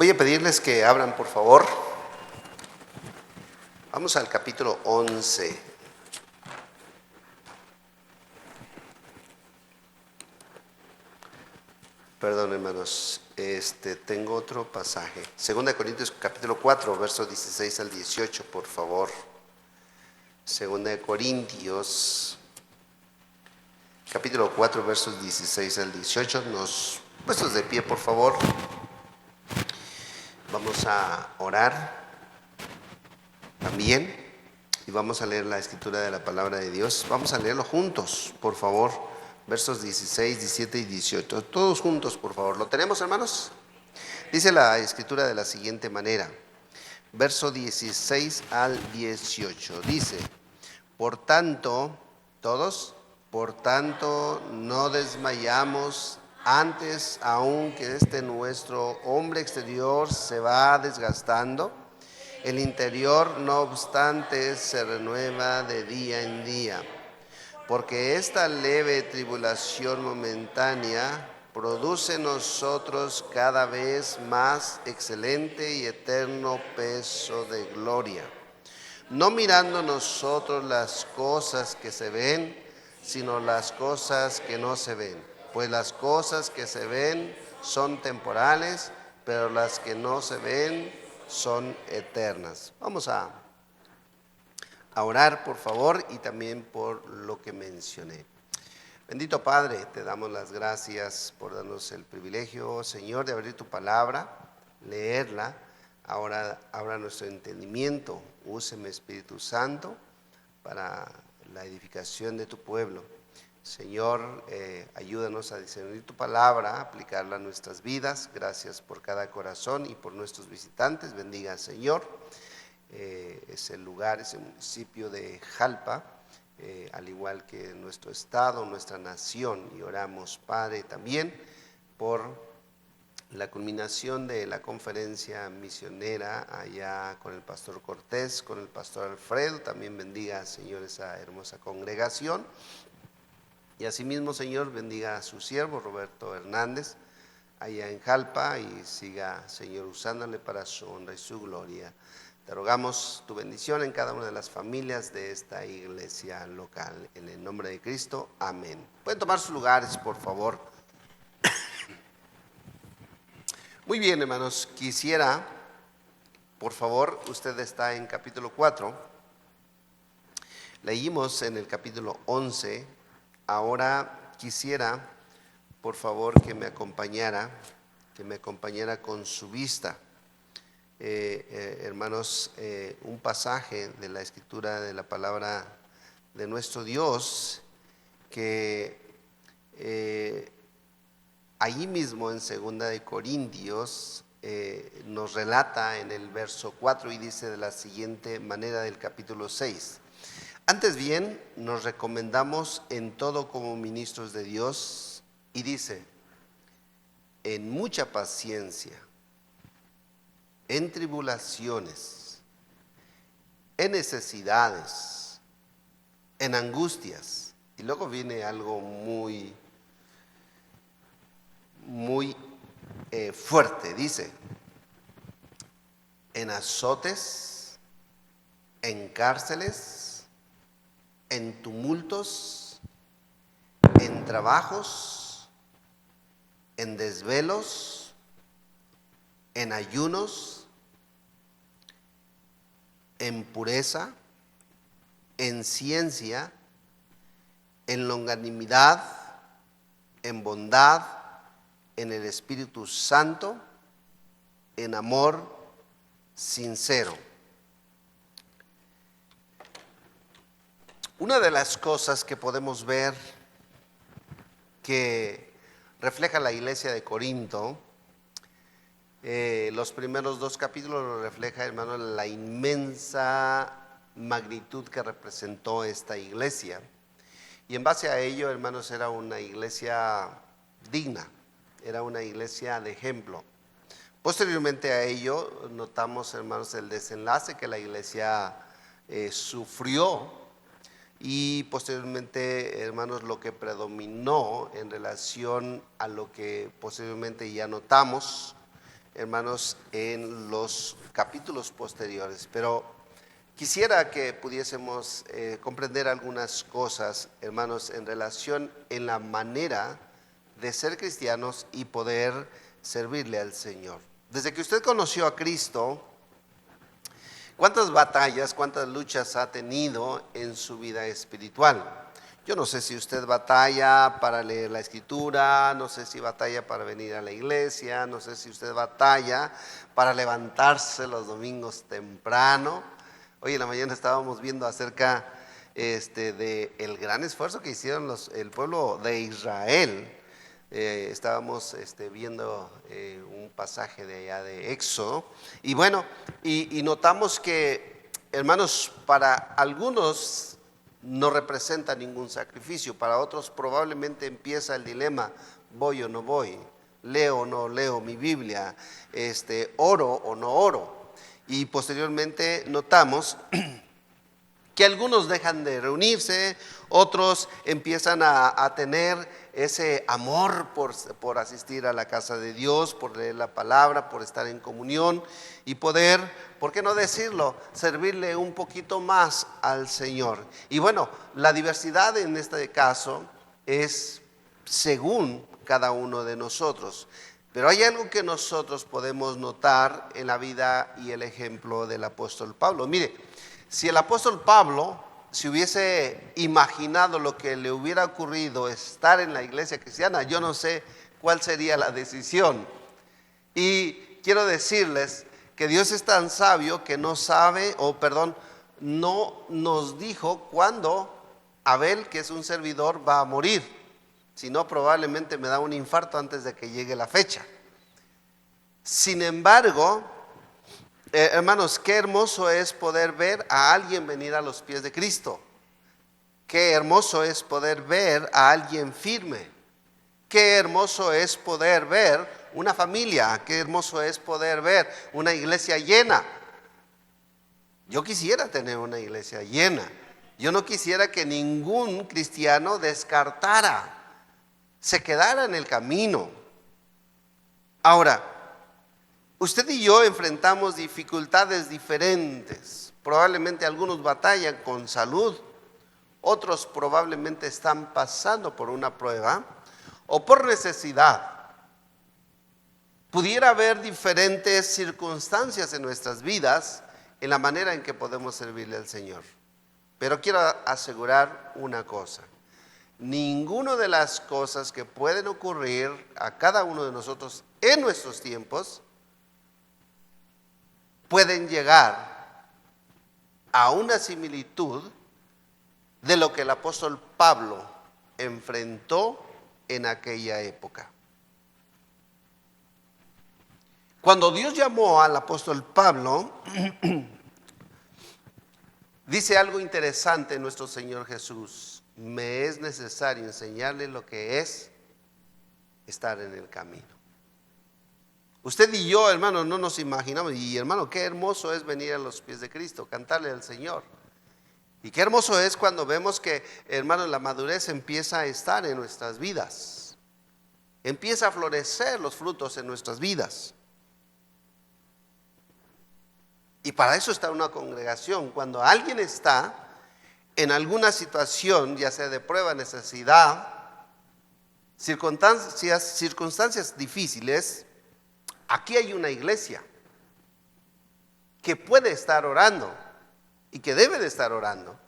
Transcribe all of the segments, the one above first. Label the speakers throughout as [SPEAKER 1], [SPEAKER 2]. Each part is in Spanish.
[SPEAKER 1] Voy a pedirles que abran, por favor. Vamos al capítulo 11. Perdón, hermanos. Tengo otro pasaje. Segunda de Corintios, capítulo 4, versos 16 al 18, por favor. Segunda de Corintios, capítulo 4, versos 16 al 18. Nos puestos de pie, por favor. Vamos a orar también y vamos a leer la escritura de la palabra de Dios. Vamos a leerlo juntos, por favor. Versos 16, 17 y 18. Todos juntos, por favor. ¿Lo tenemos, hermanos? Dice la escritura de la siguiente manera. Verso 16 al 18. Dice: por tanto, todos, por tanto, no desmayamos antes, aunque nuestro hombre exterior se va desgastando, el interior, no obstante, se renueva de día en día. Porque esta leve tribulación momentánea produce en nosotros cada vez más excelente y eterno peso de gloria. No mirando nosotros las cosas que se ven, sino las cosas que no se ven. Pues las cosas que se ven son temporales, pero las que no se ven son eternas. Vamos a orar, por favor, y también por lo que mencioné. Bendito Padre, te damos las gracias por darnos el privilegio, Señor, de abrir tu palabra, leerla. Ahora abra nuestro entendimiento. Úseme, Espíritu Santo, para la edificación de tu pueblo. Señor, ayúdanos a discernir tu palabra, aplicarla a nuestras vidas. Gracias por cada corazón y por nuestros visitantes. Bendiga, Señor. Ese lugar, ese municipio de Jalpa, al igual que nuestro estado, nuestra nación. Y oramos, Padre, también por la culminación de la conferencia misionera allá con el pastor Cortés, con el pastor Alfredo. También bendiga, Señor, esa hermosa congregación. Y asimismo, Señor, bendiga a su siervo Roberto Hernández allá en Jalpa y siga, Señor, usándole para su honra y su gloria. Te rogamos tu bendición en cada una de las familias de esta iglesia local. En el nombre de Cristo, amén. Pueden tomar sus lugares, por favor. Muy bien, hermanos. Quisiera, por favor, usted está en capítulo 4. Leímos en el capítulo 11. Ahora quisiera, por favor, que me acompañara con su vista. Hermanos, un pasaje de la escritura de la palabra de nuestro Dios que allí mismo en segunda de Corintios nos relata en el verso 4 y dice de la siguiente manera del capítulo 6. Antes bien, nos recomendamos en todo como ministros de Dios, y dice, en mucha paciencia, en tribulaciones, en necesidades, en angustias. Y luego viene algo muy fuerte, dice, en azotes, en cárceles, en tumultos, en trabajos, en desvelos, en ayunos, en pureza, en ciencia, en longanimidad, en bondad, en el Espíritu Santo, en amor sincero. Una de las cosas que podemos ver que refleja la iglesia de Corinto, los primeros dos capítulos lo refleja, hermano, la inmensa magnitud que representó esta iglesia. Y en base a ello, hermanos, era una iglesia digna, era una iglesia de ejemplo. Posteriormente a ello, notamos, hermanos, el desenlace que la iglesia sufrió. Y posteriormente, hermanos, lo que predominó en relación a lo que posteriormente ya notamos, hermanos, en los capítulos posteriores. Pero quisiera que pudiésemos comprender algunas cosas, hermanos, en relación en la manera de ser cristianos y poder servirle al Señor. Desde que usted conoció a Cristo, ¿cuántas batallas, cuántas luchas ha tenido en su vida espiritual? Yo no sé si usted batalla para leer la Escritura, no sé si batalla para venir a la iglesia, no sé si usted batalla para levantarse los domingos temprano. Hoy en la mañana estábamos viendo acerca de el gran esfuerzo que hicieron el pueblo de Israel. Estábamos viendo un pasaje de allá de Éxodo y bueno, y notamos que, hermanos, para algunos no representa ningún sacrificio, para otros probablemente empieza el dilema: voy o no voy, leo o no leo mi Biblia, oro o no oro. Y posteriormente notamos que algunos dejan de reunirse, otros empiezan a tener ese amor por asistir a la casa de Dios, por leer la palabra, por estar en comunión y poder, ¿por qué no decirlo?, servirle un poquito más al Señor. Y bueno, la diversidad en este caso es según cada uno de nosotros. Pero hay algo que nosotros podemos notar en la vida y el ejemplo del apóstol Pablo. Mire, si el apóstol Pablo se hubiese imaginado lo que le hubiera ocurrido estar en la iglesia cristiana, yo no sé cuál sería la decisión. Y quiero decirles que Dios es tan sabio que no sabe, no nos dijo cuándo Abel, que es un servidor, va a morir. Si no, probablemente me da un infarto antes de que llegue la fecha. Sin embargo, hermanos, qué hermoso es poder ver a alguien venir a los pies de Cristo. Qué hermoso es poder ver a alguien firme. Qué hermoso es poder ver una familia. Qué hermoso es poder ver una iglesia llena. Yo quisiera tener una iglesia llena. Yo no quisiera que ningún cristiano descartara, se quedara en el camino. Ahora, usted y yo enfrentamos dificultades diferentes. Probablemente algunos batallan con salud, otros probablemente están pasando por una prueba o por necesidad. Pudiera haber diferentes circunstancias en nuestras vidas en la manera en que podemos servirle al Señor. Pero quiero asegurar una cosa: ninguna de las cosas que pueden ocurrir a cada uno de nosotros en nuestros tiempos pueden llegar a una similitud de lo que el apóstol Pablo enfrentó en aquella época. Cuando Dios llamó al apóstol Pablo, dice algo interesante nuestro Señor Jesús: me es necesario enseñarle lo que es estar en el camino. Usted y yo, hermano, no nos imaginamos. Y hermano, qué hermoso es venir a los pies de Cristo, cantarle al Señor. Y qué hermoso es cuando vemos que, hermano, la madurez empieza a estar en nuestras vidas. Empieza a florecer los frutos en nuestras vidas. Y para eso está una congregación. Cuando alguien está en alguna situación, ya sea de prueba, necesidad, circunstancias difíciles, aquí hay una iglesia que puede estar orando y que debe de estar orando.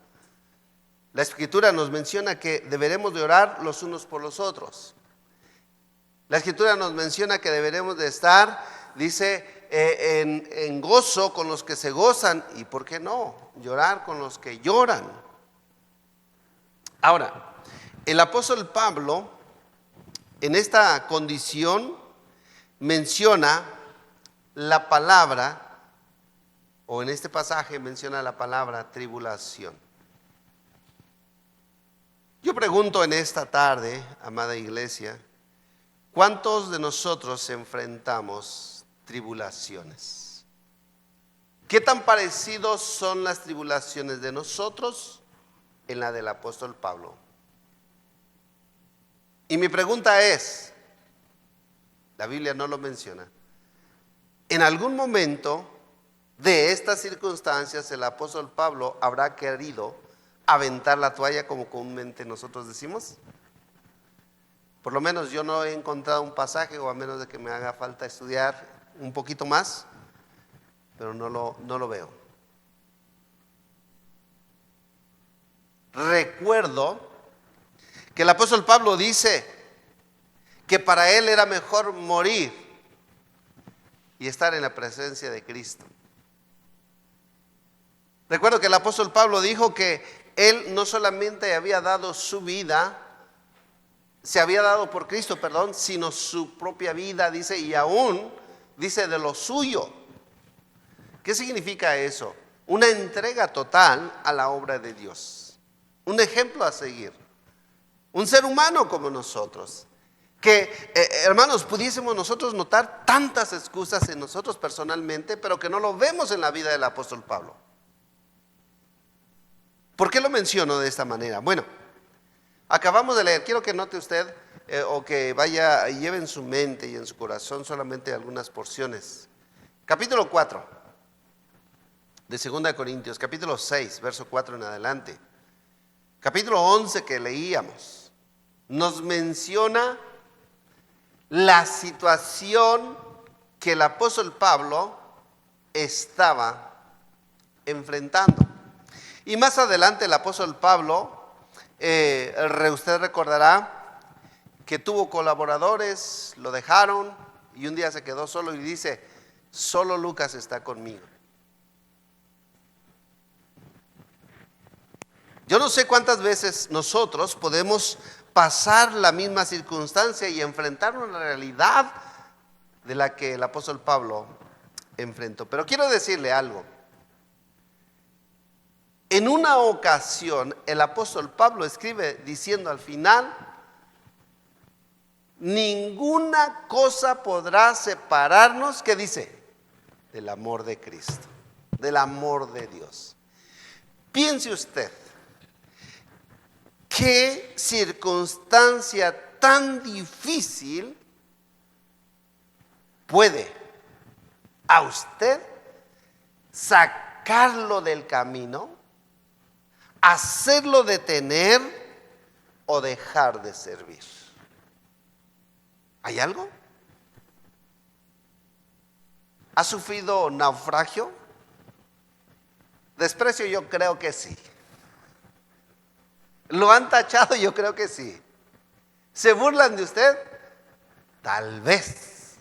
[SPEAKER 1] La Escritura nos menciona que deberemos de orar los unos por los otros. La Escritura nos menciona que deberemos de estar, dice, en gozo con los que se gozan, y ¿por qué no?, llorar con los que lloran. Ahora, el apóstol Pablo en esta condición menciona la palabra, o en este pasaje menciona la palabra tribulación. Yo pregunto en esta tarde, amada iglesia, ¿cuántos de nosotros enfrentamos tribulaciones? ¿Qué tan parecidos son las tribulaciones de nosotros en la del apóstol Pablo? Y mi pregunta es, la Biblia no lo menciona, En algún momento de estas circunstancias el apóstol Pablo habrá querido aventar la toalla, como comúnmente nosotros decimos. Por lo menos yo no he encontrado un pasaje, o a menos de que me haga falta estudiar un poquito más, pero no lo veo. Recuerdo que el apóstol Pablo dice que para él era mejor morir y estar en la presencia de Cristo. Recuerdo que el apóstol Pablo dijo que él no solamente había dado su vida, se había dado por Cristo, perdón, sino su propia vida, dice, y aún dice de lo suyo. ¿Qué significa eso? Una entrega total a la obra de Dios. Un ejemplo a seguir. Un ser humano como nosotros. Que, hermanos, pudiésemos nosotros notar tantas excusas en nosotros personalmente, pero que no lo vemos en la vida del apóstol Pablo. ¿Por qué lo menciono de esta manera? Bueno, acabamos de leer, quiero que note usted o que vaya y lleve en su mente y en su corazón solamente algunas porciones. Capítulo 4 de 2 Corintios, capítulo 6, verso 4 en adelante. Capítulo 11 que leíamos, nos menciona la situación que el apóstol Pablo estaba enfrentando. Y más adelante el apóstol Pablo, usted recordará que tuvo colaboradores, lo dejaron y un día se quedó solo y dice, solo Lucas está conmigo. Yo no sé cuántas veces nosotros podemos pasar la misma circunstancia y enfrentar una realidad de la que el apóstol Pablo enfrentó. Pero quiero decirle algo. En una ocasión el apóstol Pablo escribe diciendo al final, ninguna cosa podrá separarnos, ¿qué dice? Del amor de Cristo, del amor de Dios. Piense usted, qué circunstancia tan difícil puede a usted sacarlo del camino, hacerlo detener o dejar de servir. ¿Hay algo? ¿Ha sufrido naufragio? Desprecio, yo creo que sí. ¿Lo han tachado? Yo creo que sí. ¿Se burlan de usted? Tal vez.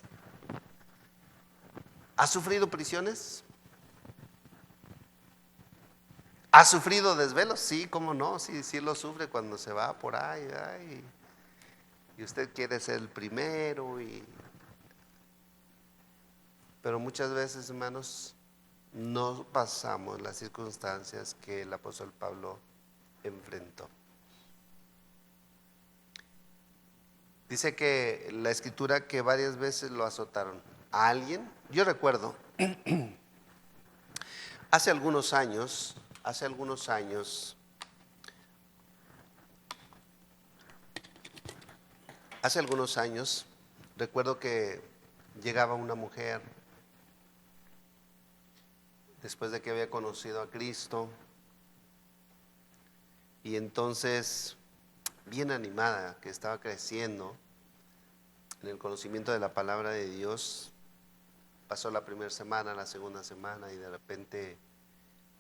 [SPEAKER 1] ¿Ha sufrido prisiones? ¿Ha sufrido desvelos? Sí, cómo no, sí lo sufre cuando se va por ahí, y usted quiere ser el primero, pero muchas veces, hermanos, no pasamos las circunstancias que el apóstol Pablo enfrentó. Dice que la escritura que varias veces lo azotaron. ¿A alguien? Yo recuerdo, hace algunos años, recuerdo que llegaba una mujer después de que había conocido a Cristo, y entonces, bien animada, que estaba creciendo en el conocimiento de la palabra de Dios. Pasó la primera semana, la segunda semana, y de repente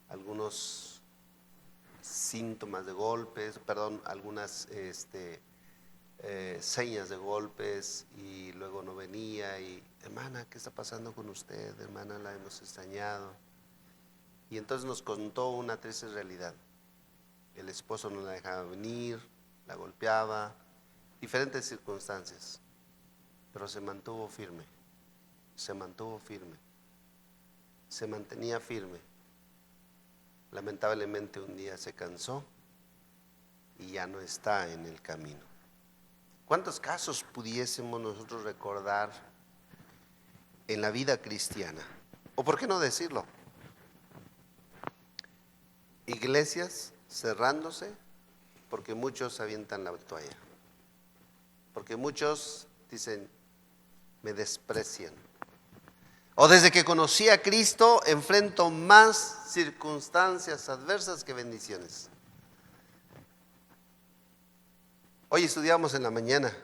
[SPEAKER 1] algunos síntomas de golpes, algunas señas de golpes, y luego no venía, y hermana, ¿qué está pasando con usted? Hermana, la hemos extrañado. Y entonces nos contó una triste realidad. El esposo no la dejaba venir, la golpeaba, diferentes circunstancias, pero se mantuvo firme, se mantenía firme. Lamentablemente un día se cansó y ya no está en el camino. ¿Cuántos casos pudiésemos nosotros recordar en la vida cristiana? O por qué no decirlo, iglesias cerrándose porque muchos avientan la toalla, porque muchos dicen, me desprecian, O desde que conocí a Cristo enfrento más circunstancias adversas que bendiciones. Hoy estudiamos en la mañana,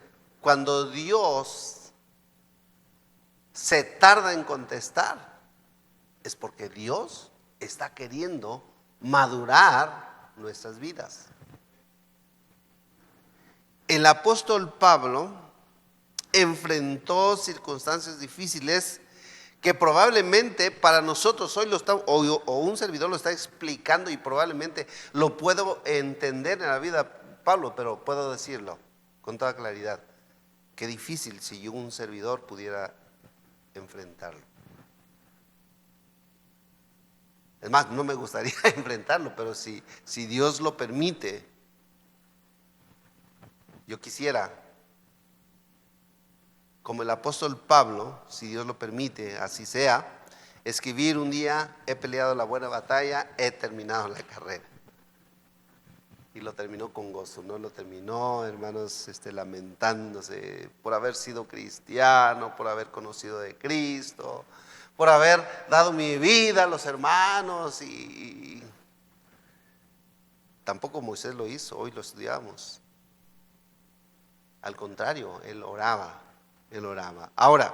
[SPEAKER 1] cuando Dios se tarda en contestar, es porque Dios está queriendo madurar nuestras vidas. El apóstol Pablo enfrentó circunstancias difíciles que probablemente para nosotros hoy o un servidor lo está explicando y probablemente lo puedo entender en la vida de Pablo, pero puedo decirlo con toda claridad, qué difícil si yo un servidor pudiera enfrentarlo. Es más, no me gustaría enfrentarlo, pero si Dios lo permite, yo quisiera, como el apóstol Pablo, si Dios lo permite, así sea, escribir un día: he peleado la buena batalla, he terminado la carrera. Y lo terminó con gozo, no lo terminó, hermanos, lamentándose por haber sido cristiano, por haber conocido de Cristo, por haber dado mi vida a los hermanos. Y tampoco Moisés lo hizo, hoy lo estudiamos. Al contrario, él oraba. Ahora,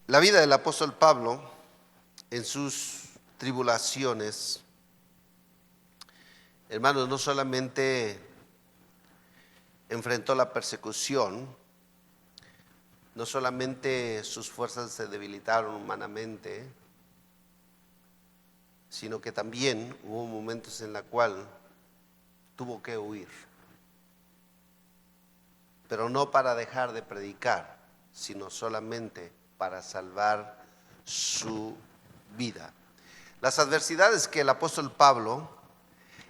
[SPEAKER 1] la vida del apóstol Pablo en sus tribulaciones, hermanos, no solamente enfrentó la persecución, no solamente sus fuerzas se debilitaron humanamente, sino que también hubo momentos en los cuales tuvo que huir. Pero no para dejar de predicar, sino solamente para salvar su vida. Las adversidades que el apóstol Pablo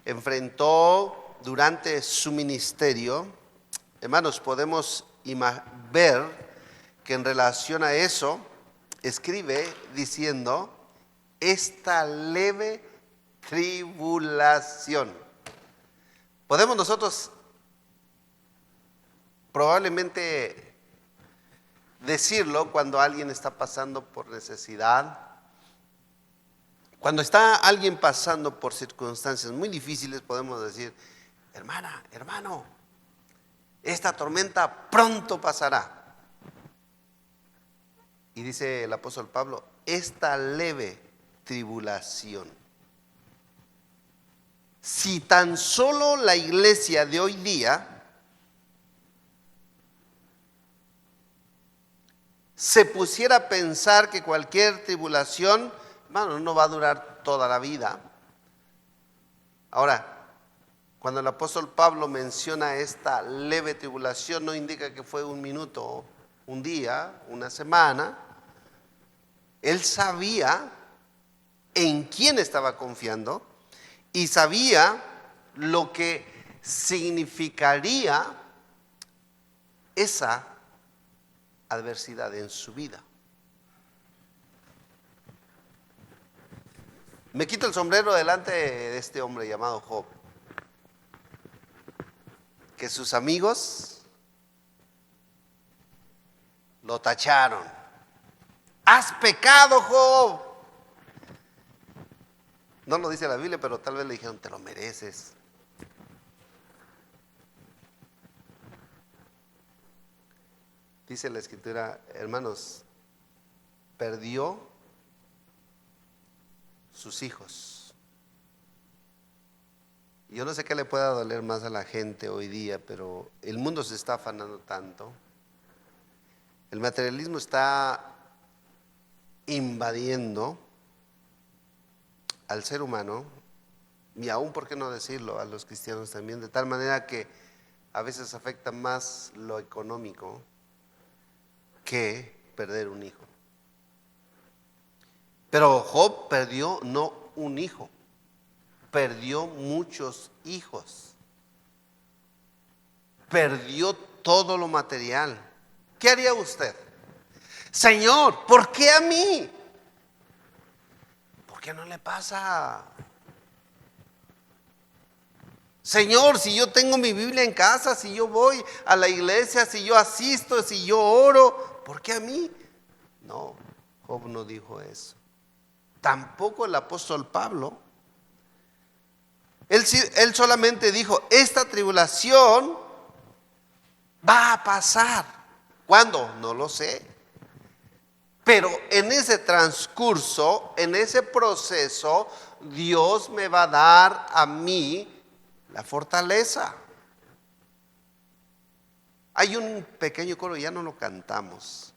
[SPEAKER 1] enfrentó durante su ministerio, hermanos, podemos ver que en relación a eso escribe diciendo: esta leve tribulación. Podemos nosotros probablemente decirlo cuando alguien está pasando por necesidad, cuando está alguien pasando por circunstancias muy difíciles. Podemos decir: hermana, hermano, esta tormenta pronto pasará. Y dice el apóstol Pablo: esta leve tribulación. Si tan solo la iglesia de hoy día se pusiera a pensar que cualquier tribulación, hermano, no va a durar toda la vida. Ahora, cuando el apóstol Pablo menciona esta leve tribulación, no indica que fue un minuto, un día, una semana. Él sabía en quién estaba confiando y sabía lo que significaría esa adversidad en su vida. Me quito el sombrero delante de este hombre llamado Job, que sus amigos lo tacharon. ¡Has pecado, Job! No lo dice la Biblia, pero tal vez le dijeron: te lo mereces. Dice la escritura, hermanos, perdió sus hijos. Yo no sé qué le pueda doler más a la gente hoy día, pero el mundo se está afanando tanto. El materialismo está invadiendo al ser humano, y aún, ¿por qué no decirlo?, a los cristianos también, de tal manera que a veces afecta más lo económico que perder un hijo. Pero Job perdió no un hijo, perdió muchos hijos, perdió todo lo material. ¿Qué haría usted? Señor, ¿por qué a mí? ¿Por qué no le pasa? Señor, si yo tengo mi Biblia en casa, si yo voy a la iglesia, si yo asisto, si yo oro, ¿por qué a mí? Job no dijo eso. Tampoco el apóstol Pablo. Él solamente dijo, esta tribulación va a pasar. ¿Cuándo? No lo sé. Pero en ese transcurso, en ese proceso, Dios me va a dar a mí la fortaleza. Hay un pequeño coro, ya no lo cantamos,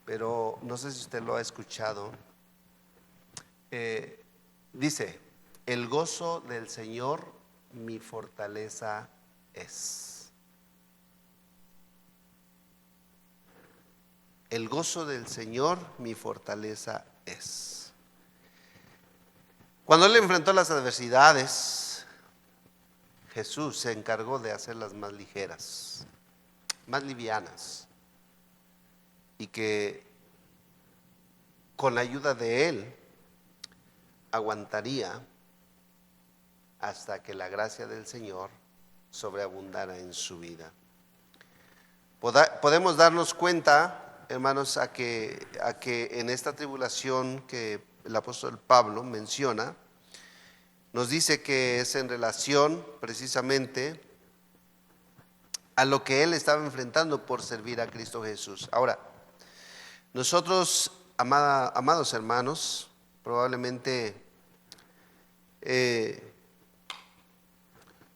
[SPEAKER 1] pero no sé si usted lo ha escuchado. Dice, el gozo del Señor mi fortaleza es. El gozo del Señor mi fortaleza es. Cuando Él enfrentó las adversidades, Jesús se encargó de hacerlas más ligeras, más livianas, y que con la ayuda de Él aguantaría hasta que la gracia del Señor sobreabundara en su vida. Podemos darnos cuenta, hermanos, a que en esta tribulación que el apóstol Pablo menciona, nos dice que es en relación precisamente a lo que él estaba enfrentando por servir a Cristo Jesús. Ahora, nosotros, amados hermanos, probablemente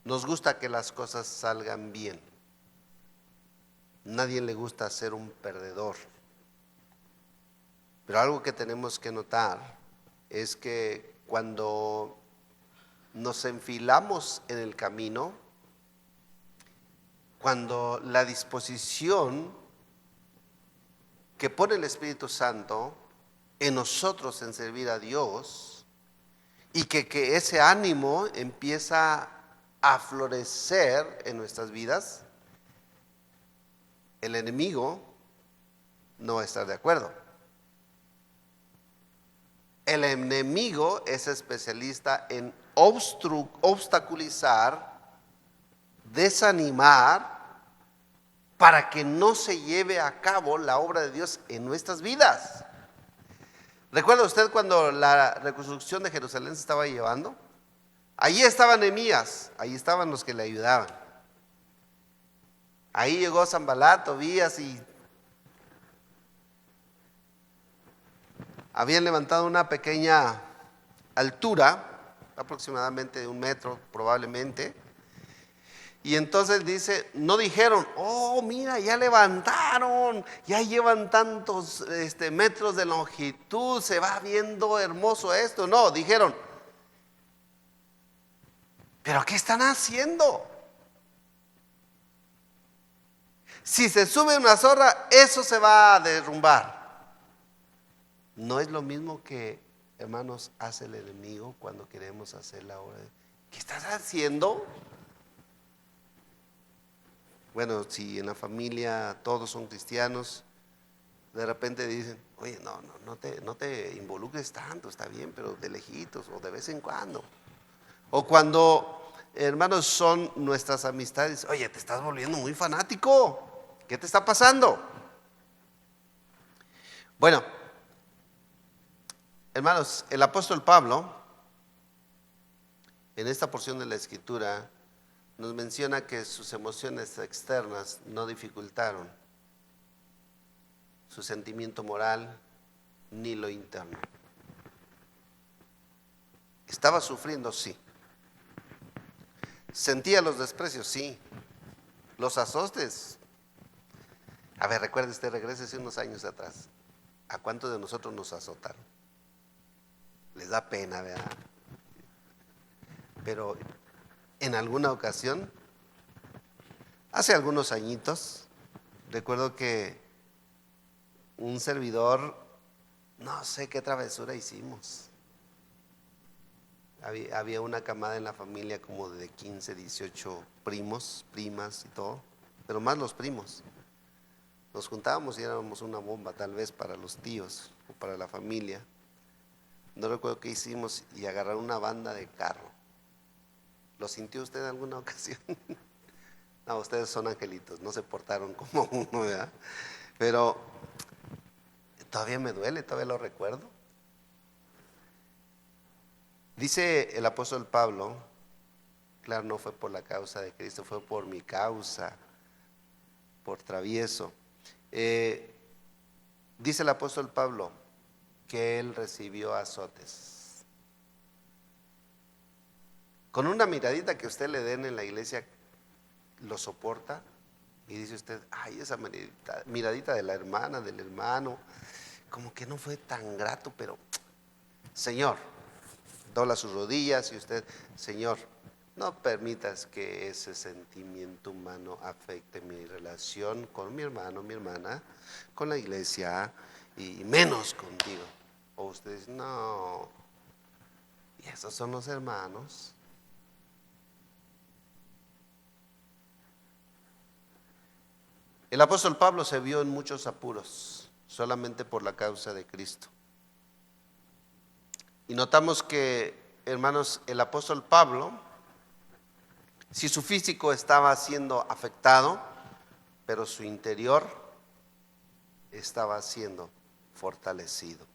[SPEAKER 1] nos gusta que las cosas salgan bien. Nadie le gusta ser un perdedor. Pero algo que tenemos que notar es que cuando nos enfilamos en el camino, cuando la disposición que pone el Espíritu Santo en nosotros en servir a Dios, y que ese ánimo empieza a florecer en nuestras vidas, el enemigo no va a estar de acuerdo. El enemigo es especialista en obstaculizar, desanimar, para que no se lleve a cabo la obra de Dios en nuestras vidas. ¿Recuerda usted cuando la reconstrucción de Jerusalén se estaba llevando? Allí estaba Nehemías, ahí estaban los que le ayudaban. Ahí llegó Sanballat, Tobías, y habían levantado una pequeña altura, aproximadamente de 1 metro probablemente. Y entonces dice, no dijeron, oh mira, ya levantaron, ya llevan tantos metros de longitud, se va viendo hermoso esto. No, dijeron, ¿pero qué están haciendo? Si se sube una zorra, eso se va a derrumbar. No es lo mismo que, hermanos, hace el enemigo cuando queremos hacer la obra. ¿Qué estás haciendo? Bueno, si en la familia todos son cristianos, de repente dicen, oye, no te involucres tanto, está bien, pero de lejitos o de vez en cuando. O cuando, hermanos, son nuestras amistades, oye, te estás volviendo muy fanático, ¿qué te está pasando? Bueno, hermanos, el apóstol Pablo, en esta porción de la Escritura, nos menciona que sus emociones externas no dificultaron su sentimiento moral ni lo interno. Estaba sufriendo, sí. Sentía los desprecios, sí. Los azotes. A ver, recuerde usted, regrese unos años atrás. ¿A cuántos de nosotros nos azotaron? Les da pena, ¿verdad? Pero en alguna ocasión, hace algunos añitos, recuerdo que un servidor, no sé qué travesura hicimos. Había una camada en la familia como de 15, 18 primos, primas y todo, pero más los primos. Nos juntábamos y éramos una bomba tal vez para los tíos o para la familia. No recuerdo qué hicimos y agarraron una banda de carro. ¿Lo sintió usted en alguna ocasión? No, ustedes son angelitos, no se portaron como uno, ¿verdad? Pero Todavía me duele, todavía lo recuerdo. Dice el apóstol Pablo, claro, no fue por la causa de Cristo, fue por mi causa, por travieso. Dice el apóstol Pablo que él recibió azotes. Con una miradita que usted le den en la iglesia, lo soporta. Y dice usted, ay, esa miradita de la hermana, del hermano, como que no fue tan grato, pero Señor, dobla sus rodillas y usted, Señor, no permitas que ese sentimiento humano afecte mi relación con mi hermano, mi hermana, con la iglesia y menos contigo. O usted dice, no, y esos son los hermanos. El apóstol Pablo se vio en muchos apuros solamente por la causa de Cristo. Y notamos que, hermanos, el apóstol Pablo, si su físico estaba siendo afectado, pero su interior estaba siendo fortalecido.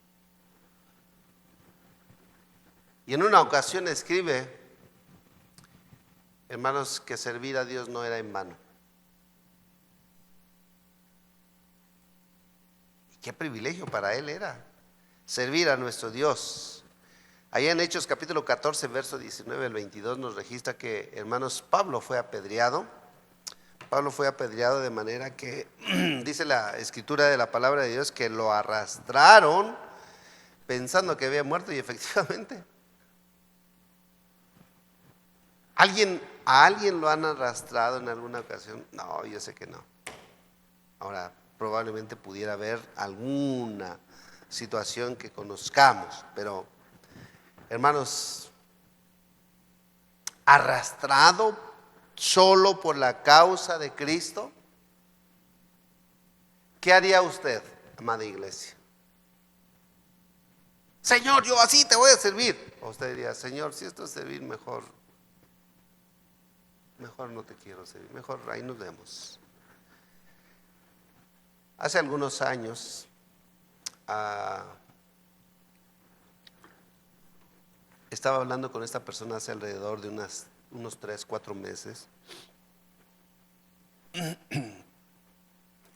[SPEAKER 1] Y en una ocasión escribe, hermanos, que servir a Dios no era en vano. Y qué privilegio para él era servir a nuestro Dios. Allá en Hechos capítulo 14, verso 19 al 22 nos registra que, hermanos, Pablo fue apedreado. Pablo fue apedreado de manera que, dice la escritura de la palabra de Dios, que lo arrastraron pensando que había muerto y efectivamente. ¿A alguien lo han arrastrado en alguna ocasión? No, yo sé que no. Ahora, probablemente pudiera haber alguna situación que conozcamos, pero hermanos, arrastrado solo por la causa de Cristo, ¿qué haría usted, amada iglesia? Señor, yo así te voy a servir. O usted diría, Señor, si esto es servir, mejor no te quiero servir, mejor ahí nos vemos. Hace algunos años, estaba hablando con esta persona hace alrededor de unos 3, 4 meses.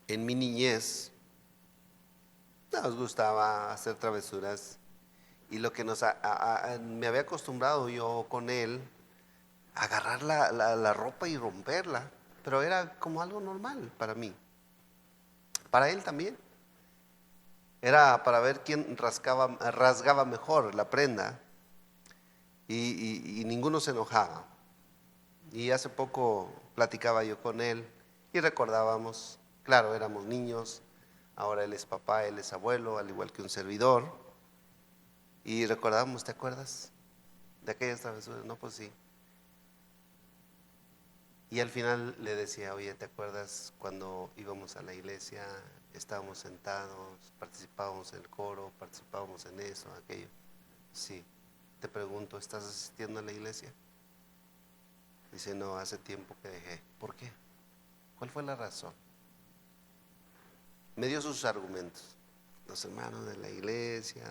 [SPEAKER 1] En mi niñez nos gustaba hacer travesuras y lo que me había acostumbrado yo con él, agarrar la ropa y romperla, pero era como algo normal para mí, para él también. Era para ver quién rasgaba mejor la prenda y ninguno se enojaba. Y hace poco platicaba yo con él y recordábamos, claro, éramos niños, ahora él es papá, él es abuelo, al igual que un servidor. Y recordábamos, ¿te acuerdas de aquellas travesuras? No, pues sí. Y al final le decía, oye, ¿te acuerdas cuando íbamos a la iglesia, estábamos sentados, participábamos en el coro, participábamos en eso, aquello? Sí. Te pregunto, ¿estás asistiendo a la iglesia? Dice, no, hace tiempo que dejé. ¿Por qué? ¿Cuál fue la razón? Me dio sus argumentos. Los hermanos de la iglesia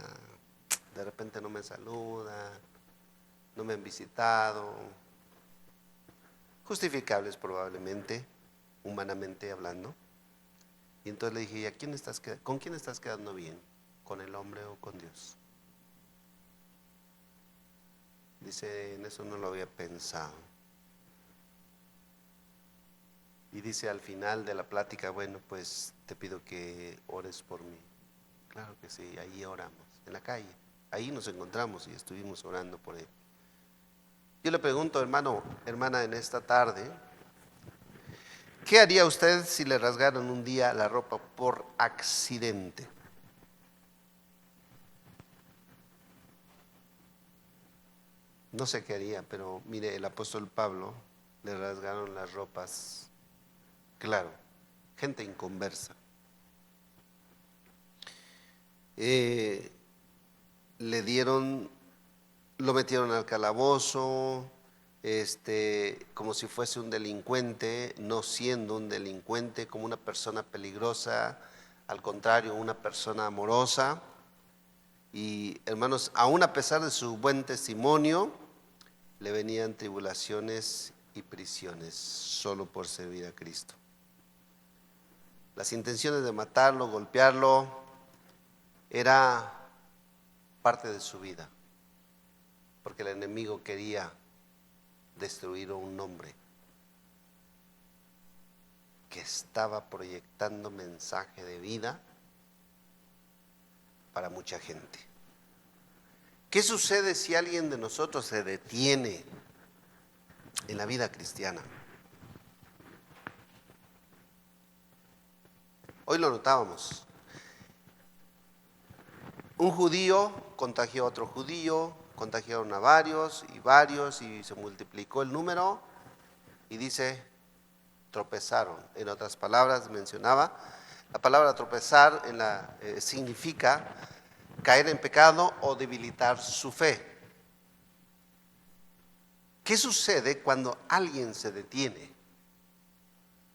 [SPEAKER 1] de repente no me saludan, no me han visitado. Justificables probablemente, humanamente hablando. Y entonces le dije, ¿y con quién estás quedando bien? ¿Con el hombre o con Dios? Dice, en eso no lo había pensado. Y dice al final de la plática, bueno, pues te pido que ores por mí. Claro que sí, ahí oramos, en la calle. Ahí nos encontramos y estuvimos orando por él. Yo le pregunto, hermano, hermana, en esta tarde, ¿qué haría usted si le rasgaran un día la ropa por accidente? No sé qué haría, pero mire, el apóstol Pablo le rasgaron las ropas, claro, gente inconversa. Le dieron, lo metieron al calabozo, como si fuese un delincuente, no siendo un delincuente, como una persona peligrosa, al contrario, una persona amorosa. Y hermanos, aún a pesar de su buen testimonio, le venían tribulaciones y prisiones solo por servir a Cristo. Las intenciones de matarlo, golpearlo, era parte de su vida, porque el enemigo quería destruir un hombre que estaba proyectando mensaje de vida para mucha gente. ¿Qué sucede si alguien de nosotros se detiene en la vida cristiana? Hoy lo notábamos. Un judío contagió a otro judío, contagiaron a varios, y se multiplicó el número, y dice, tropezaron. En otras palabras, mencionaba, la palabra tropezar significa caer en pecado o debilitar su fe. ¿Qué sucede cuando alguien se detiene?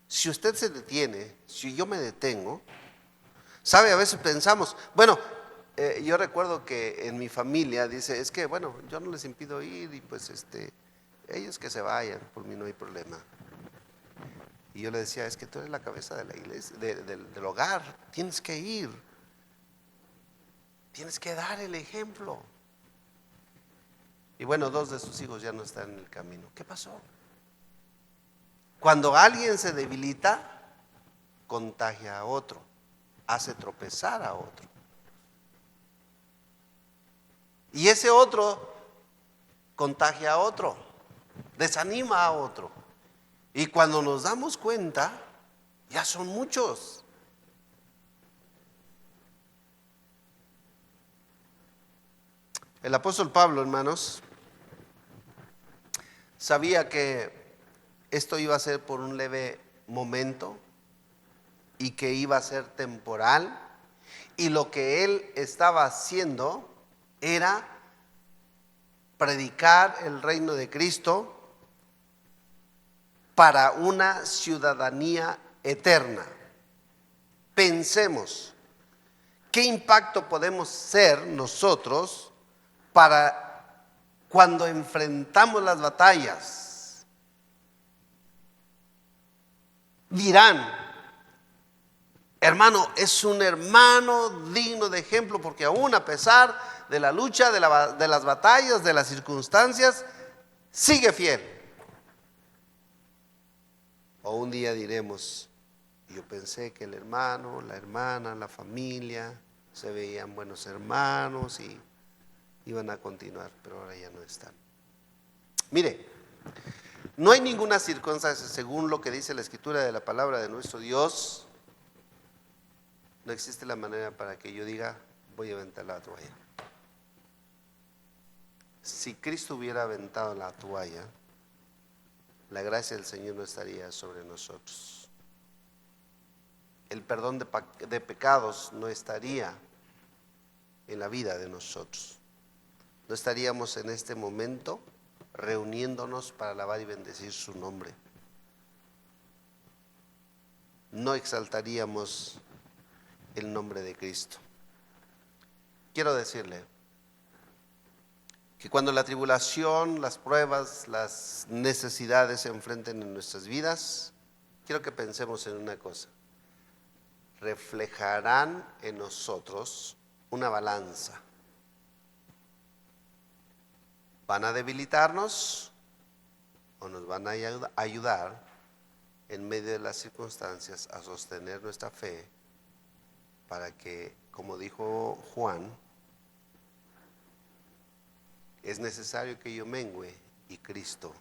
[SPEAKER 1] Si usted se detiene, si yo me detengo, ¿sabe? A veces pensamos, bueno, yo recuerdo que en mi familia dice, es que bueno, yo no les impido ir y pues ellos que se vayan, por mí no hay problema. Y yo le decía, es que tú eres la cabeza de la iglesia, del hogar, tienes que ir, tienes que dar el ejemplo. Y bueno, 2 de sus hijos ya no están en el camino. ¿Qué pasó? Cuando alguien se debilita, contagia a otro, hace tropezar a otro. Y ese otro contagia a otro, desanima a otro. Y cuando nos damos cuenta, ya son muchos. El apóstol Pablo, hermanos, sabía que esto iba a ser por un leve momento y que iba a ser temporal, y lo que él estaba haciendo era predicar el reino de Cristo para una ciudadanía eterna. Pensemos, ¿qué impacto podemos ser nosotros para cuando enfrentamos las batallas? Dirán, hermano, es un hermano digno de ejemplo, porque aún a pesar de la lucha, de las batallas, de las circunstancias, sigue fiel. O un día diremos, yo pensé que el hermano, la hermana, la familia se veían buenos hermanos y iban a continuar, pero ahora ya no están. Mire, no hay ninguna circunstancia, según lo que dice la escritura de la palabra de nuestro Dios, no existe la manera para que yo diga, voy a aventar la toalla. Si Cristo hubiera aventado la toalla, la gracia del Señor no estaría sobre nosotros. El perdón de pecados no estaría en la vida de nosotros. No estaríamos en este momento reuniéndonos para alabar y bendecir su nombre. No exaltaríamos el nombre de Cristo. Quiero decirle que cuando la tribulación, las pruebas, las necesidades se enfrenten en nuestras vidas, quiero que pensemos en una cosa: reflejarán en nosotros una balanza. ¿Van a debilitarnos o nos van a ayudar en medio de las circunstancias a sostener nuestra fe para que, como dijo Juan, es necesario que yo mengüe y Cristo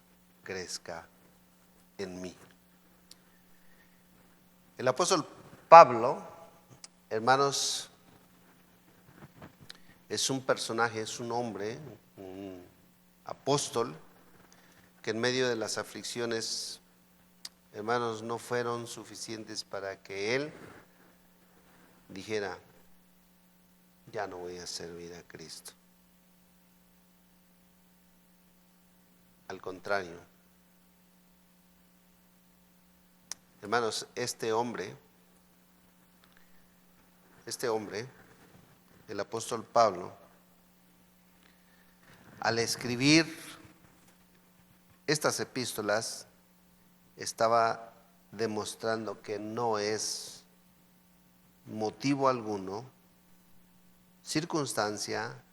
[SPEAKER 1] crezca en mí? El apóstol Pablo, hermanos, es un personaje, es un hombre, un apóstol, que en medio de las aflicciones, hermanos, no fueron suficientes para que él dijera, ya no voy a servir a Cristo. Al contrario, hermanos, este hombre este hombre, el apóstol Pablo, al escribir estas epístolas, estaba demostrando que no es motivo alguno, circunstancia,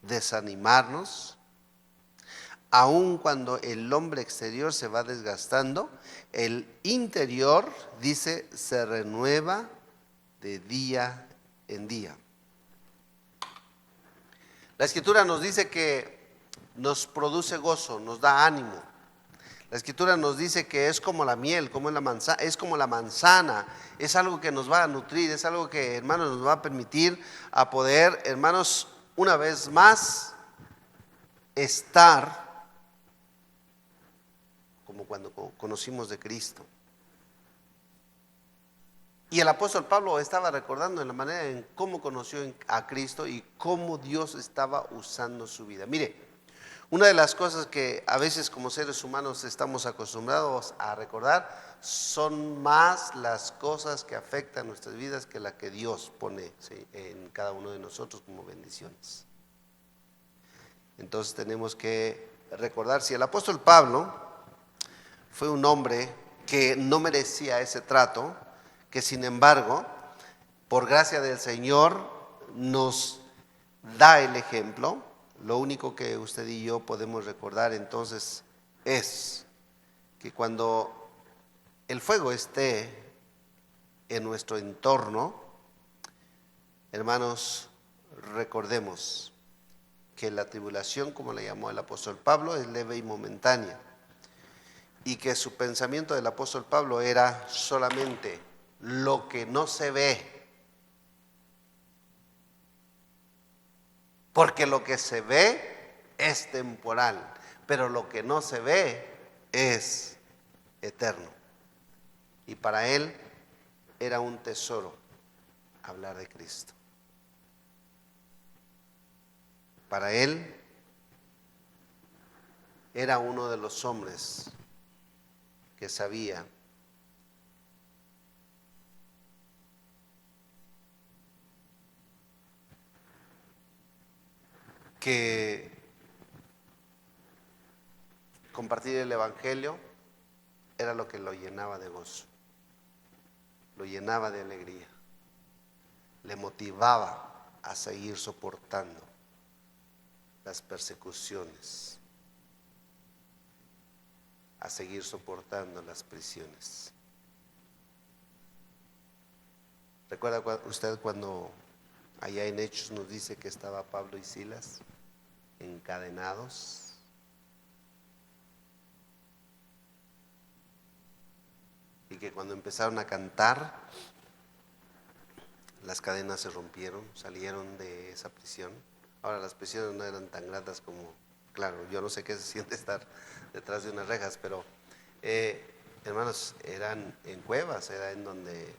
[SPEAKER 1] desanimarnos, aun cuando el hombre exterior se va desgastando, el interior, dice, se renueva de día en día. La Escritura nos dice que nos produce gozo, nos da ánimo. La Escritura nos dice que es como la miel, como es como la manzana, es algo que nos va a nutrir, es algo que, hermanos, nos va a permitir a poder, hermanos, una vez más, estar como cuando conocimos de Cristo. Y el apóstol Pablo estaba recordando en la manera en cómo conoció a Cristo y cómo Dios estaba usando su vida. Mire, una de las cosas que a veces como seres humanos estamos acostumbrados a recordar son más las cosas que afectan nuestras vidas que la que Dios pone, ¿sí?, en cada uno de nosotros como bendiciones. Entonces tenemos que recordar, si el apóstol Pablo fue un hombre que no merecía ese trato, que sin embargo, por gracia del Señor, nos da el ejemplo. Lo único que usted y yo podemos recordar entonces es que cuando el fuego esté en nuestro entorno, hermanos, recordemos que la tribulación, como le llamó el apóstol Pablo, es leve y momentánea, y que su pensamiento del apóstol Pablo era solamente lo que no se ve, porque lo que se ve es temporal, pero lo que no se ve es eterno. Y para él era un tesoro hablar de Cristo. Para él era uno de los hombres que sabía que compartir el evangelio era lo que lo llenaba de gozo, lo llenaba de alegría, le motivaba a seguir soportando las persecuciones, a seguir soportando las prisiones. ¿Recuerda usted cuando allá en Hechos nos dice que estaba Pablo y Silas encadenados? Y que cuando empezaron a cantar, las cadenas se rompieron, salieron de esa prisión. Ahora, las prisiones no eran tan gratas como, claro, yo no sé qué se siente estar detrás de unas rejas, pero hermanos, eran en cuevas, era en donde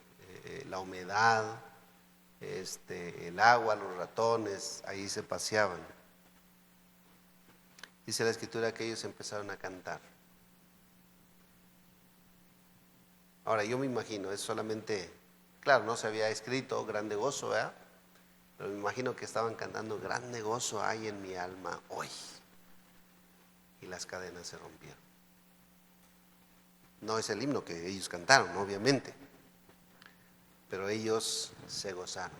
[SPEAKER 1] la humedad, el agua, los ratones, ahí se paseaban. Dice la Escritura que ellos empezaron a cantar. Ahora, yo me imagino, es solamente, claro, no se había escrito grande gozo, ¿verdad? Pero me imagino que estaban cantando grande gozo hay en mi alma hoy. Y las cadenas se rompieron. No es el himno que ellos cantaron, obviamente, pero ellos se gozaron.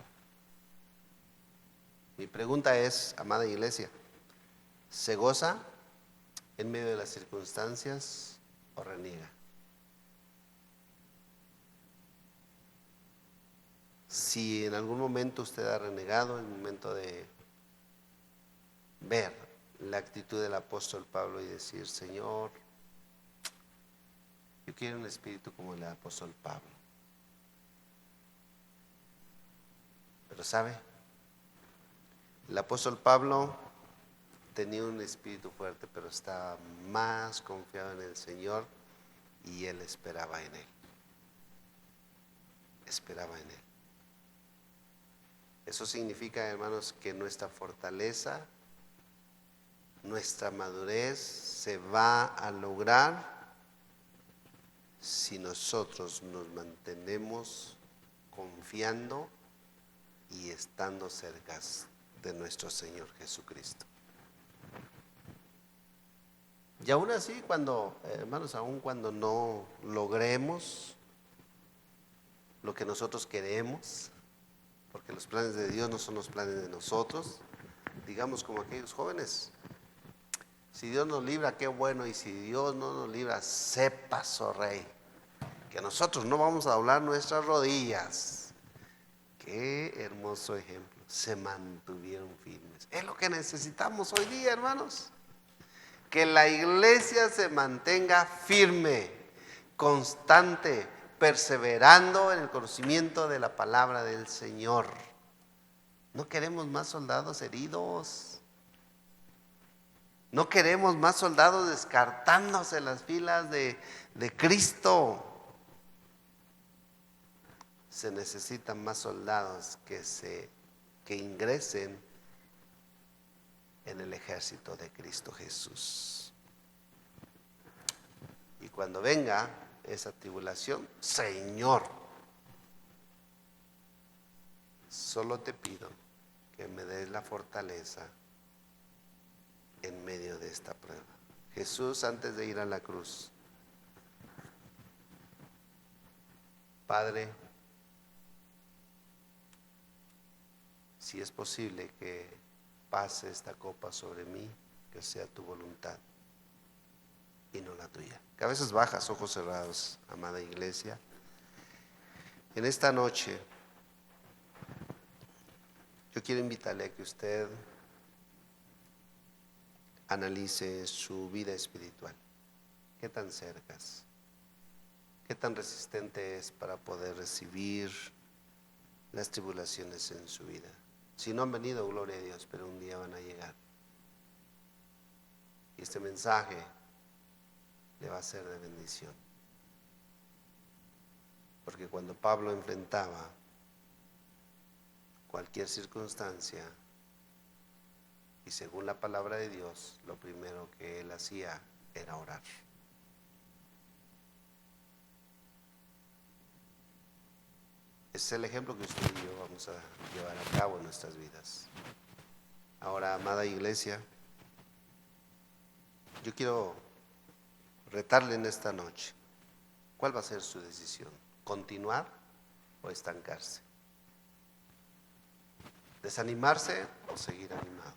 [SPEAKER 1] Mi pregunta es, amada iglesia, ¿se goza en medio de las circunstancias o reniega? Si en algún momento usted ha renegado, en el momento de ver la actitud del apóstol Pablo y decir, Señor, yo quiero un espíritu como el apóstol Pablo. Pero ¿sabe? El apóstol Pablo tenía un espíritu fuerte, pero estaba más confiado en el Señor y él esperaba en él. Esperaba en él. Eso significa, hermanos, que nuestra fortaleza, nuestra madurez se va a lograr si nosotros nos mantenemos confiando y estando cerca de nuestro Señor Jesucristo. Y aún así, hermanos, aún cuando no logremos lo que nosotros queremos, porque los planes de Dios no son los planes de nosotros, digamos como aquellos jóvenes, si Dios nos libra, qué bueno, y si Dios no nos libra, sepas, oh Rey, que nosotros no vamos a doblar nuestras rodillas. Qué hermoso ejemplo, se mantuvieron firmes. Es lo que necesitamos hoy día, hermanos. Que la iglesia se mantenga firme, constante, perseverando en el conocimiento de la palabra del Señor. No queremos más soldados heridos. No queremos más soldados descartándose en las filas de Cristo. Se necesitan más soldados que ingresen en el ejército de Cristo Jesús. Y cuando venga esa tribulación, Señor, solo te pido que me des la fortaleza en medio de esta prueba. Jesús, antes de ir a la cruz, Padre, si es posible que pase esta copa sobre mí, que sea tu voluntad y no la tuya. Cabezas bajas, ojos cerrados, amada iglesia. En esta noche, yo quiero invitarle a que usted analice su vida espiritual. ¿Qué tan cercas? ¿Qué tan resistente es para poder recibir las tribulaciones en su vida? Si no han venido, gloria a Dios, pero un día van a llegar. Y este mensaje le va a ser de bendición. Porque cuando Pablo enfrentaba cualquier circunstancia, y según la palabra de Dios, lo primero que él hacía era orar. Es el ejemplo que usted y yo vamos a llevar a cabo en nuestras vidas. Ahora, amada iglesia, yo quiero retarle en esta noche. ¿Cuál va a ser su decisión? ¿Continuar o estancarse? ¿Desanimarse o seguir animado?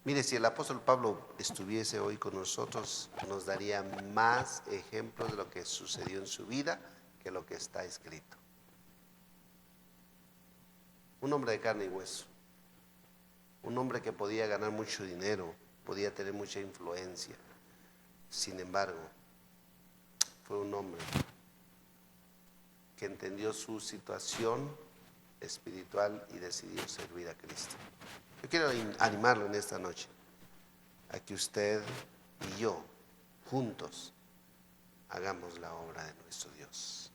[SPEAKER 1] Mire, si el apóstol Pablo estuviese hoy con nosotros, nos daría más ejemplos de lo que sucedió en su vida que lo que está escrito. Un hombre de carne y hueso, un hombre que podía ganar mucho dinero, podía tener mucha influencia. Sin embargo, fue un hombre que entendió su situación espiritual y decidió servir a Cristo. Yo quiero animarlo en esta noche a que usted y yo juntos hagamos la obra de nuestro Dios.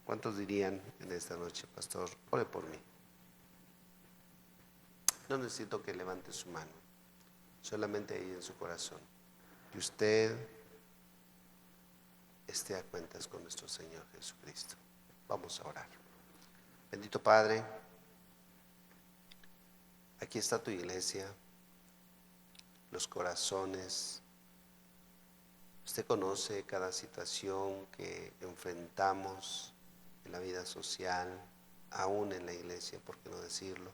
[SPEAKER 1] ¿Cuántos dirían en esta noche, pastor, ore por mí? No necesito que levante su mano, solamente ahí en su corazón, que usted esté a cuentas con nuestro Señor Jesucristo. Vamos a orar. Bendito Padre, aquí está tu iglesia, los corazones. Usted conoce cada situación que enfrentamos en la vida social, aún en la iglesia, por qué no decirlo.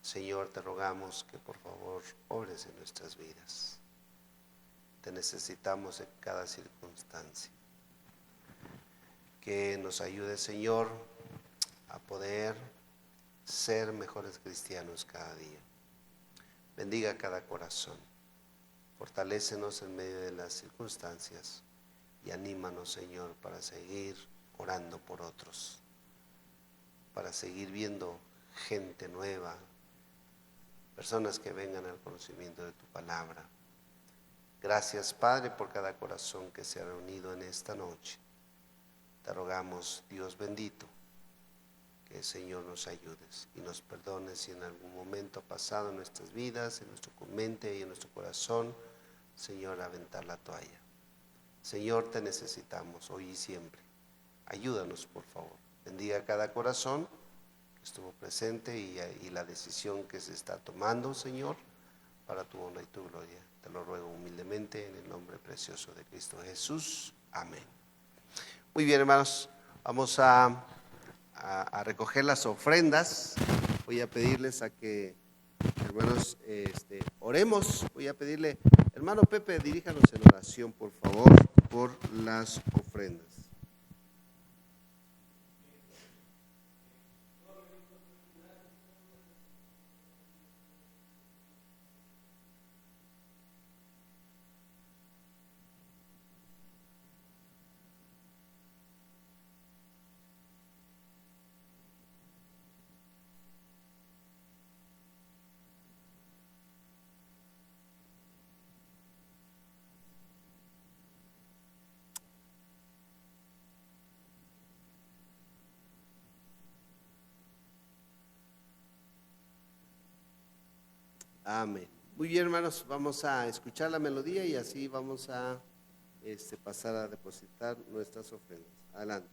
[SPEAKER 1] Señor, te rogamos que por favor obres en nuestras vidas. Te necesitamos en cada circunstancia. Que nos ayude, Señor, a poder ser mejores cristianos cada día. Bendiga cada corazón. Fortalécenos en medio de las circunstancias y anímanos, Señor, para seguir orando por otros, para seguir viendo gente nueva, personas que vengan al conocimiento de tu palabra. Gracias, Padre, por cada corazón que se ha reunido en esta noche. Te rogamos, Dios bendito, que el Señor nos ayudes y nos perdones si en algún momento ha pasado en nuestras vidas, en nuestra mente y en nuestro corazón, Señor, a aventar la toalla. Señor, te necesitamos hoy y siempre. Ayúdanos, por favor. Bendiga cada corazón que estuvo presente y la decisión que se está tomando, Señor, para tu honra y tu gloria. Te lo ruego humildemente en el nombre precioso de Cristo Jesús. Amén. Muy bien, hermanos, vamos a recoger las ofrendas. Voy a pedirles a que, hermanos, oremos. Voy a pedirle, hermano Pepe, diríjanos en oración, por favor, por las ofrendas. Amén. Muy bien, hermanos, vamos a escuchar la melodía y así vamos a pasar a depositar nuestras ofrendas. Adelante.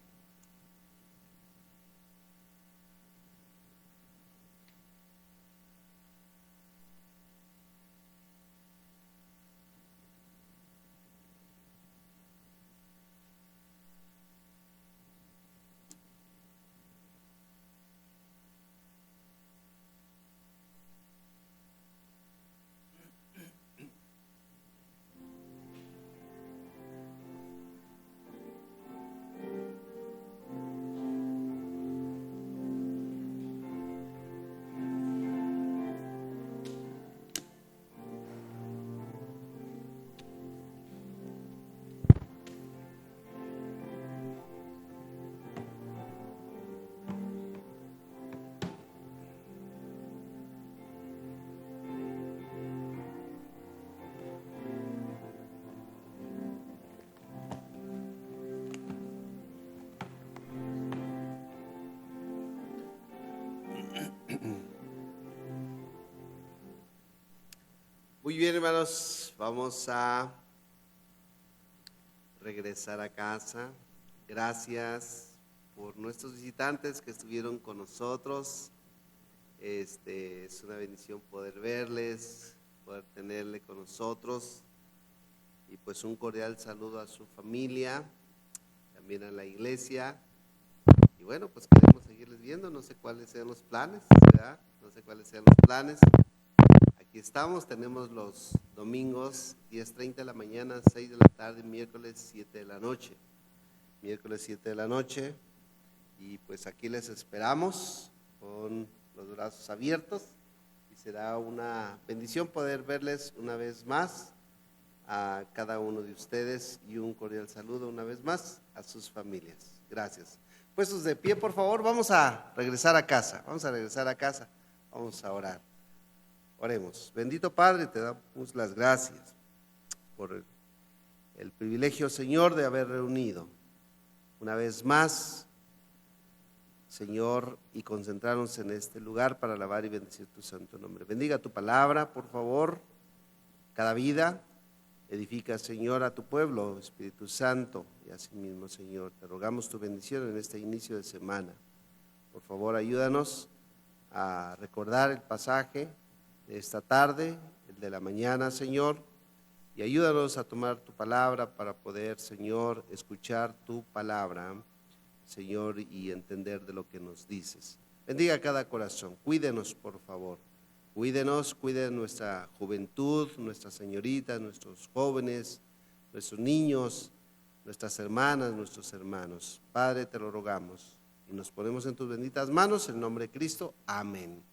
[SPEAKER 1] Muy bien, hermanos, vamos a regresar a casa. Gracias por nuestros visitantes que estuvieron con nosotros. Es una bendición poder verles, poder tenerle con nosotros. Y pues un cordial saludo a su familia, también a la iglesia. Y bueno, pues queremos seguirles viendo, no sé cuáles sean los planes, ¿verdad? No sé cuáles sean los planes. Aquí estamos, tenemos los domingos 10:30 de la mañana, 6 de la tarde, miércoles 7 de la noche. Miércoles 7 de la noche. Y pues aquí les esperamos con los brazos abiertos. Y será una bendición poder verles una vez más a cada uno de ustedes y un cordial saludo una vez más a sus familias. Gracias. Puestos de pie, por favor, vamos a regresar a casa. Vamos a regresar a casa. Vamos a orar. Oremos. Bendito Padre, te damos las gracias por el privilegio, Señor, de haber reunido una vez más, Señor, y concentrarnos en este lugar para alabar y bendecir tu santo nombre. Bendiga tu palabra, por favor, cada vida. Edifica, Señor, a tu pueblo, Espíritu Santo, y asimismo, Señor, te rogamos tu bendición en este inicio de semana. Por favor, ayúdanos a recordar el pasaje de esta tarde, el de la mañana, Señor, y ayúdanos a tomar tu palabra para poder, Señor, escuchar tu palabra, Señor, y entender de lo que nos dices. Bendiga cada corazón, cuídenos, por favor. Cuídenos, cuide nuestra juventud, nuestras señoritas, nuestros jóvenes, nuestros niños, nuestras hermanas, nuestros hermanos. Padre, te lo rogamos y nos ponemos en tus benditas manos, en nombre de Cristo. Amén.